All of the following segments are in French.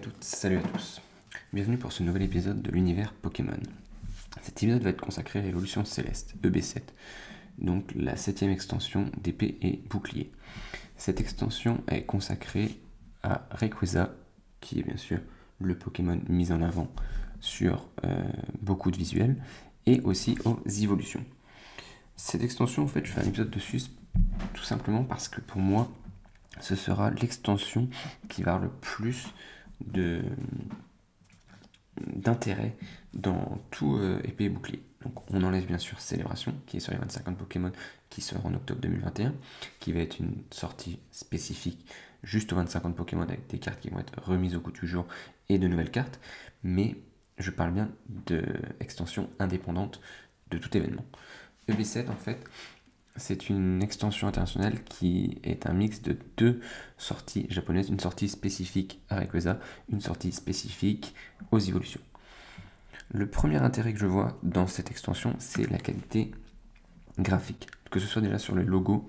toutes, salut à tous. Bienvenue pour ce nouvel épisode de l'univers Pokémon. Cet épisode va être consacré à l'évolution céleste, EB7, donc la 7ème extension d'épée et bouclier. Cette extension est consacrée à Rayquaza, qui est bien sûr le Pokémon mis en avant sur beaucoup de visuels, et aussi aux évolutions. Cette extension, en fait, je fais un épisode dessus tout simplement parce que pour moi, ce sera l'extension qui va avoir le plus d'intérêt dans tout épée et bouclier. Donc on enlève bien sûr Célébration, qui est sur les 25 Pokémon, qui sort en octobre 2021, qui va être une sortie spécifique juste aux 25 Pokémon avec des cartes qui vont être remises au goût du jour et de nouvelles cartes, mais je parle bien d'extension indépendante de tout événement. EB7 en fait, c'est une extension internationale qui est un mix de deux sorties japonaises, une sortie spécifique à Rayquaza, une sortie spécifique aux évolutions. Le premier intérêt que je vois dans cette extension, c'est la qualité graphique, que ce soit déjà sur le logo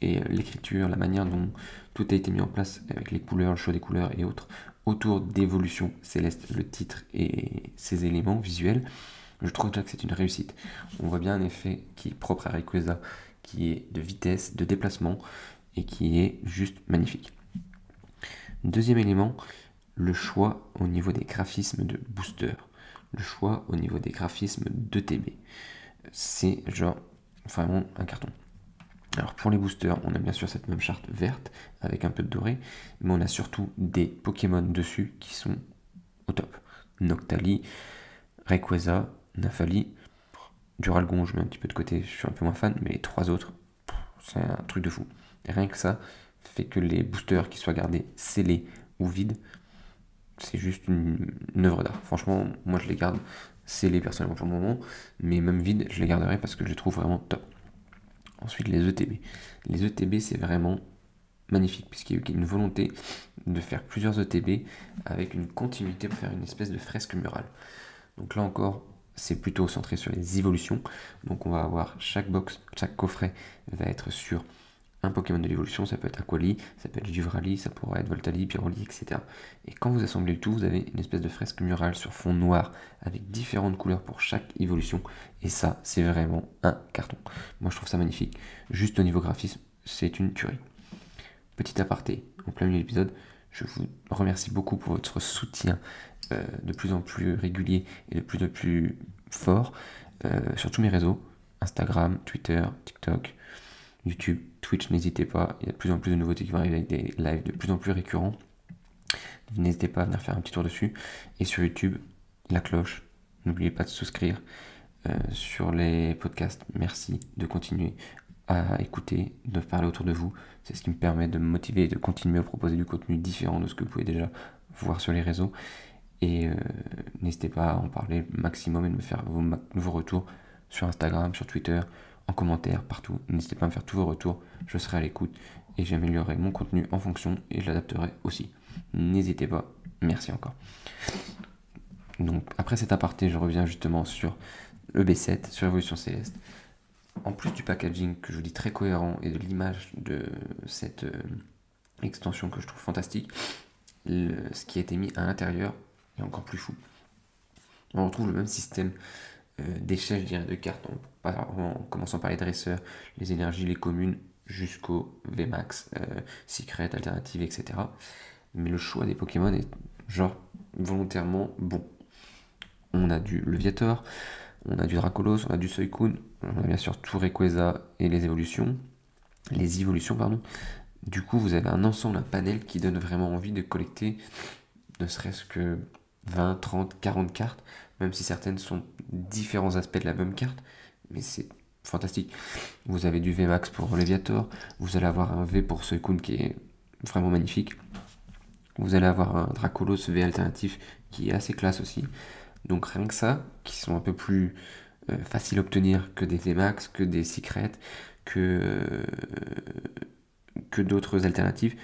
et l'écriture, la manière dont tout a été mis en place avec les couleurs, le choix des couleurs et autres, autour d'Évolution Céleste, le titre et ses éléments visuels. Je trouve déjà que c'est une réussite. On voit bien un effet qui est propre à Rayquaza, qui est de vitesse, de déplacement, et qui est juste magnifique. Deuxième élément, le choix au niveau des graphismes de booster. Le choix au niveau des graphismes d'ETB. C'est genre vraiment un carton. Alors pour les boosters, on a bien sûr cette même charte verte avec un peu de doré, mais on a surtout des Pokémon dessus qui sont au top. Noctali, Rayquaza, Nafali, Duralgon, je mets un petit peu de côté, je suis un peu moins fan, mais les trois autres, c'est un truc de fou. Et rien que ça fait que les boosters qui soient gardés scellés ou vides, c'est juste une œuvre d'art. Franchement, moi je les garde scellés personnellement pour le moment, mais même vides, je les garderai parce que je les trouve vraiment top. Ensuite, les ETB. Les ETB, c'est vraiment magnifique, puisqu'il y a eu une volonté de faire plusieurs ETB avec une continuité pour faire une espèce de fresque murale. Donc là encore, c'est plutôt centré sur les évolutions. Donc on va avoir chaque box, chaque coffret va être sur un Pokémon de l'évolution. Ça peut être Aquali, ça peut être Givrali, ça pourrait être Voltali, Pyroli, etc. Et quand vous assemblez le tout, vous avez une espèce de fresque murale sur fond noir avec différentes couleurs pour chaque évolution. Et ça, c'est vraiment un carton. Moi, je trouve ça magnifique. Juste au niveau graphisme, c'est une tuerie. Petit aparté, en plein milieu de l'épisode, je vous remercie beaucoup pour votre soutien de plus en plus régulier et de plus en plus fort sur tous mes réseaux, Instagram, Twitter, TikTok, YouTube, Twitch, n'hésitez pas, il y a de plus en plus de nouveautés qui vont arriver avec des lives de plus en plus récurrents. N'hésitez pas à venir faire un petit tour dessus. Et sur YouTube, la cloche, n'oubliez pas de souscrire sur les podcasts. Merci de continuer à écouter, de parler autour de vous. C'est ce qui me permet de me motiver et de continuer à proposer du contenu différent de ce que vous pouvez déjà voir sur les réseaux. Et n'hésitez pas à en parler maximum et de me faire vos retours sur Instagram, sur Twitter, en commentaire, partout. N'hésitez pas à me faire tous vos retours, je serai à l'écoute et j'améliorerai mon contenu en fonction et je l'adapterai aussi. N'hésitez pas, merci encore. Donc après cet aparté, je reviens justement sur EB7, sur Évolution Céleste. En plus du packaging que je vous dis très cohérent et de l'image de cette extension que je trouve fantastique, ce qui a été mis à l'intérieur est encore plus fou. On retrouve le même système d'échelle, je dirais, de cartes, en commençant par les dresseurs, les énergies, les communes, jusqu'au VMAX, Secret, Alternative, etc. Mais le choix des Pokémon est genre volontairement bon. On a du Leviator, on a du Dracolos, on a du Suicune, on a bien sûr tout Rayquaza et les évolutions, pardon. Du coup, vous avez un ensemble, un panel qui donne vraiment envie de collecter ne serait-ce que 20, 30, 40 cartes, même si certaines sont différents aspects de la même carte, mais c'est fantastique. Vous avez du VMAX pour Leviator, vous allez avoir un V pour Suicune qui est vraiment magnifique, vous allez avoir un Dracolos V alternatif qui est assez classe aussi, donc rien que ça, qui sont un peu plus faciles à obtenir que des VMAX, que des Secrets, que d'autres alternatives,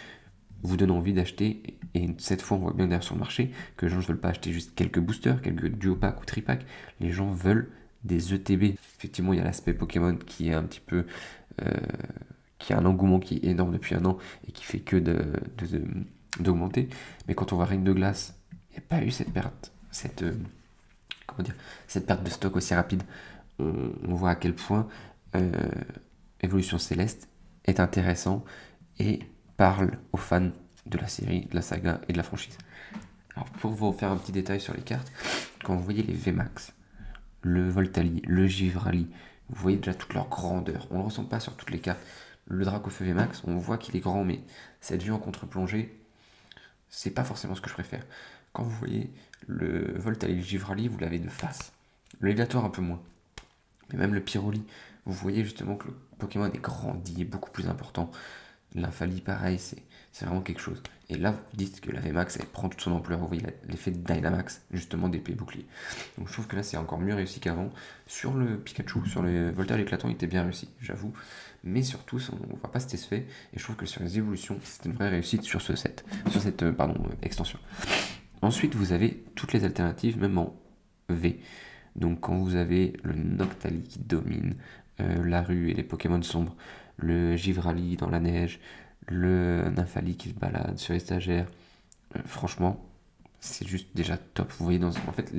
vous donne envie d'acheter, et cette fois on voit bien d'ailleurs sur le marché que les gens ne veulent pas acheter juste quelques boosters, quelques duo packs ou tripack, les gens veulent des ETB. Effectivement il y a l'aspect Pokémon qui est un petit peu qui a un engouement qui est énorme depuis un an et qui fait que d'augmenter, mais quand on voit Reine de Glace pas eu cette perte, comment dire, cette perte de stock aussi rapide. On voit à quel point Évolution Céleste est intéressant et parle aux fans de la série, de la saga et de la franchise. Alors pour vous faire un petit détail sur les cartes, quand vous voyez les VMAX, le Voltali, le Givrali, vous voyez déjà toute leur grandeur. On ne le ressent pas sur toutes les cartes. Le Dracofeu VMAX, on voit qu'il est grand, mais cette vue en contre-plongée, c'est pas forcément ce que je préfère. Quand vous voyez le Voltali, le Givrali, vous l'avez de face. Le Léviator un peu moins. Mais même le Pyroli, vous voyez justement que le Pokémon est grandi, est beaucoup plus important. L'infali, pareil, c'est vraiment quelque chose. Et là, vous dites que la VMAX, elle prend toute son ampleur. Vous voyez l'effet de Dynamax, justement, d'épée bouclier. Donc je trouve que là, c'est encore mieux réussi qu'avant. Sur le Pikachu, sur le Voltaire éclatant, il était bien réussi, j'avoue. Mais surtout, on voit pas cet effet. Et je trouve que sur les évolutions, c'était une vraie réussite sur cette extension. Ensuite, vous avez toutes les alternatives, même en V. Donc quand vous avez le Noctali qui domine la rue et les Pokémon sombres, le Givrali dans la neige, le Nymphali qui se balade sur les stagiaires, franchement, c'est juste déjà top. Vous voyez, en fait,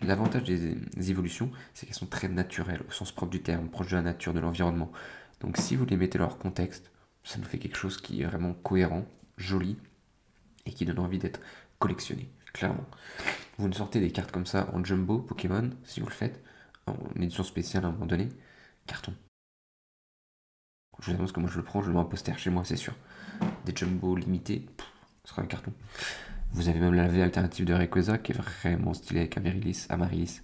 l'avantage des évolutions, c'est qu'elles sont très naturelles, au sens propre du terme, proches de la nature, de l'environnement. Donc si vous les mettez dans leur contexte, ça nous fait quelque chose qui est vraiment cohérent, joli, et qui donne envie d'être collectionné, clairement. Vous nous sortez des cartes comme ça en jumbo Pokémon, si vous le faites, en édition spéciale à un moment donné, carton. Je vous annonce que moi je le prends, je le mets en poster chez moi, c'est sûr. Des jumbo limités, ce sera un carton. Vous avez même la V alternative de Rayquaza qui est vraiment stylée avec Amaryllis.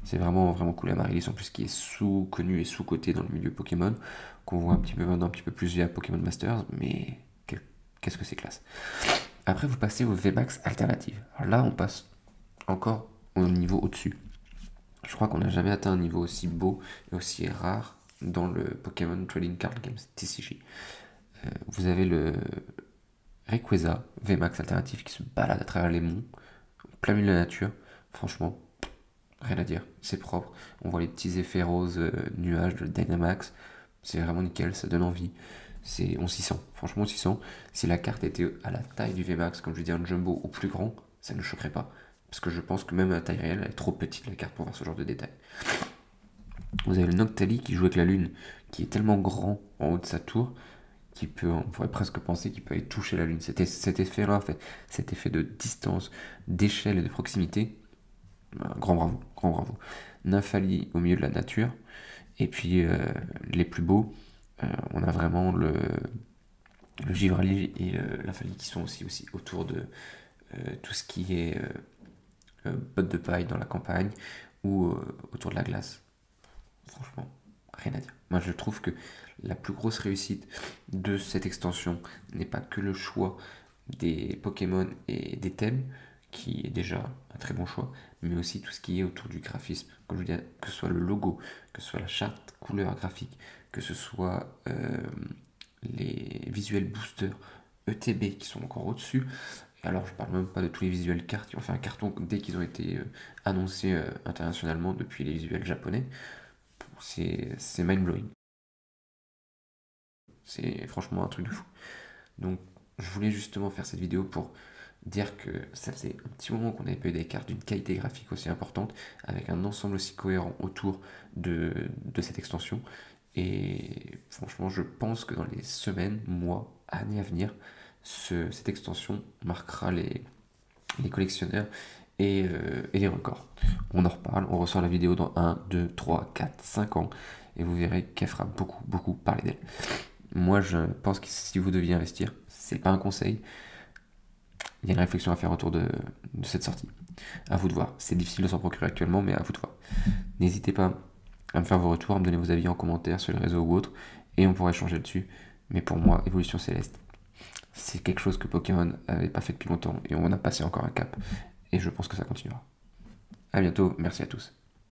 C'est vraiment cool. Amaryllis en plus qui est sous-connu et sous-coté dans le milieu Pokémon, qu'on voit un petit peu plus via Pokémon Masters, mais qu'est-ce que c'est classe. Après vous passez aux VMAX alternatives. Alors là on passe encore au niveau au-dessus. Je crois qu'on n'a jamais atteint un niveau aussi beau et aussi rare dans le Pokémon Trading Card Games TCG. Vous avez le Rayquaza VMAX alternatif qui se balade à travers les monts, plein milieu de la nature. Franchement, rien à dire, c'est propre. On voit les petits effets roses nuages de Dynamax. C'est vraiment nickel, ça donne envie. On s'y sent, franchement on s'y sent. Si la carte était à la taille du VMAX, comme je dis un jumbo ou plus grand, ça ne choquerait pas. Parce que je pense que même à taille réelle, elle est trop petite la carte pour voir ce genre de détails. Vous avez le Noctali qui joue avec la lune, qui est tellement grand en haut de sa tour, on pourrait presque penser qu'il peut aller toucher la lune. Cet effet-là, en fait, cet effet de distance, d'échelle et de proximité, grand bravo, grand bravo. Nymphali au milieu de la nature, et puis les plus beaux, on a vraiment le Givrali et l'Infali qui sont aussi autour de tout ce qui est bottes de paille dans la campagne ou autour de la glace. Franchement, rien à dire. Moi, je trouve que la plus grosse réussite de cette extension n'est pas que le choix des Pokémon et des thèmes, qui est déjà un très bon choix, mais aussi tout ce qui est autour du graphisme. Comme je dis, que ce soit le logo, que ce soit la charte couleur graphique, que ce soit les visuels boosters ETB qui sont encore au-dessus. Et alors, je parle même pas de tous les visuels cartes qui ont fait un carton dès qu'ils ont été annoncés internationalement depuis les visuels japonais. C'est mind-blowing. C'est franchement un truc de fou. Donc, je voulais justement faire cette vidéo pour dire que ça faisait un petit moment qu'on n'avait pas eu des cartes d'une qualité graphique aussi importante, avec un ensemble aussi cohérent autour de cette extension. Et franchement, je pense que dans les semaines, mois, années à venir, cette extension marquera les collectionneurs et les records. On en reparle, on ressort la vidéo dans 1, 2, 3, 4, 5 ans, et vous verrez qu'elle fera beaucoup parler d'elle. Moi, je pense que si vous deviez investir, c'est pas un conseil. Il y a une réflexion à faire autour de cette sortie. À vous de voir. C'est difficile de s'en procurer actuellement, mais à vous de voir. N'hésitez pas à me faire vos retours, à me donner vos avis en commentaire sur les réseaux ou autres, et on pourra échanger dessus. Mais pour moi, Évolution Céleste, c'est quelque chose que Pokémon n'avait pas fait depuis longtemps, et on a passé encore un cap. Et je pense que ça continuera. A bientôt, merci à tous.